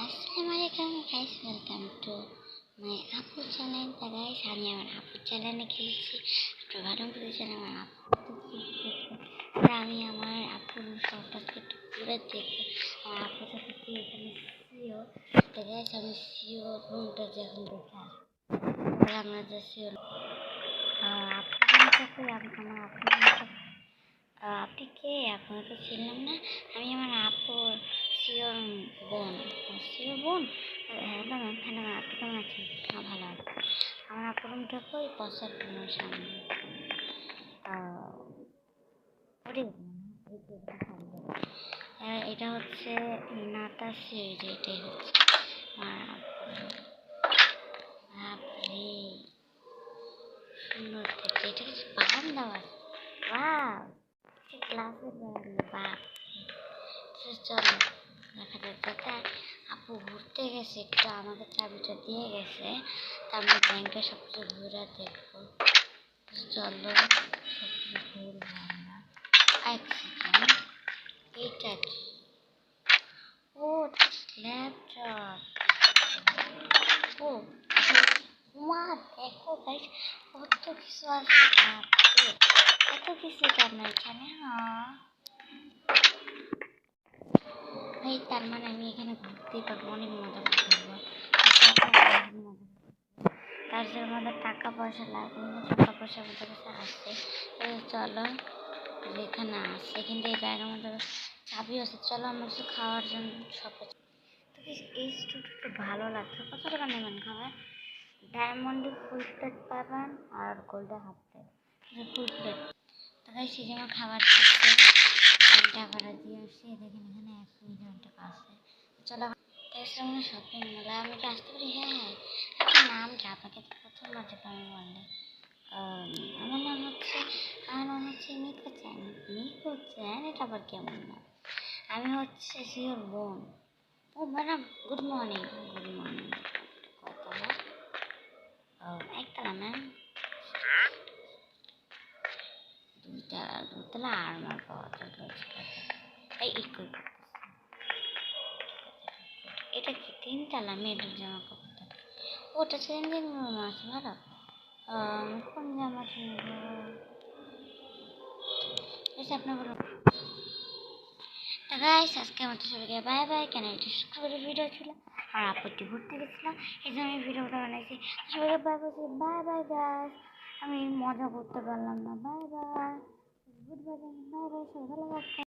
Assalamualaikum guys, welcome to my Apu channel. Guys, আমি আমার আপু চ্যানেলে খেলছি। আপনারা ভালো বুঝেছেন আমার আপু আমি আমার আপুর শর্টটাকে একটু ঘুরে দেখবো। আমার আপুর সাথে কি এখানে সিও গাইস, আমি সিও রুমটা যখন দেখে আসবো আমরা যে সিও আপুর রুমটা কই আমার আপুর রুমটা আপনি কে? আপনাকে চিনলাম না। আমি আমার আপুর শিওর বোন। শিওর বোন? হ্যালো ম্যাম, হ্যালো ম্যাম, আপনি কেমন আছেন? ভালো আছি। আমার আপুর রুমটা কই? পশ্চাৎ রুমের সামনে। এটা হচ্ছে নাতা সিরিজ, এটাই হচ্ছে আমার আপনি সুন্দর দেখতে। এটা কিছু বারান্দা আছে। ওয়াও, ক্লাসের বারান্দা। বাহ, চলো দেখা যাচ্ছে। আপু ঘুরতে গেছে, একটু আমাকে চাবিটা দিয়ে গেছে, তা আমরা ব্যাংকে সব কিছু ঘুরে দেখবো। চলো সব কিছু ঘুরবো আমরা। এক সেকেন্ড, এইটা কি? ও ল্যাপটপ। ও মা, দেখো গাইস কত কিছু আছে। এত কিছু কেন এখানে? ভাই, তার মানে আমি এখানে ঘুরতেই পারবো, অনেক মজা করতে পারবো। তার জন্য আমাদের টাকা পয়সা লাগবে, টাকা পয়সা আমাদের কাছে আসছে। চলো যেখানে আসছে এখান থেকে ব্যাগের মধ্যে চাবি আছে। চলো আমরা কিছু খাওয়ার জন্য শপে। এই স্টুডিওটা ভালো লাগছে। কত টাকা নেবেন খাবার? ডায়মন্ডে ফুল প্লেট পাবেন আর গোল্ডে হাফ প্লেট। ফুল প্লেট তাই সেই জন্য খাবার দিচ্ছে। টাকাটা দিয়ে আসছি, দেখেন এখানে 1 মিলিয়ন টাকা আছে। চলো এর সামনে শপিং মলে আমি কি আসতে পারি? হ্যাঁ হ্যাঁ, আপনার নামটা আপনাকে প্রথম মাঝে আমি বললে। আমার নাম হচ্ছে মিকো চ্যান। মিকো চ্যান, এটা আবার কেমন নাম? আমি হচ্ছে শিওর বোন। ও madam, good morning. Good morning. কয়তলা? একতলা ম্যাম। দুতলা আর্মার পাওয়া যাবে। এই এটা কি 3তলা? মেয়েদের জামা কাপড় থাকে। ওটা চেঞ্জিং রুম আছে। ভালো। কোন জামা কিনবো? এসে আপনি বলুন। গাইস, আজকে আমাদের সবাইকে বাই বাই। কেন এটা শুক্রবারের ভিডিও ছিল আর আপত্তি ঘুরতে গেছিলাম, এই জন্য আমি ভিডিওটা বানাইছি। সবাইকে bye bye, bye bye guys. আমি মজা করতে পারলাম না। Bye bye, good bye, bye bye, সবাই ভালো থাকবেন।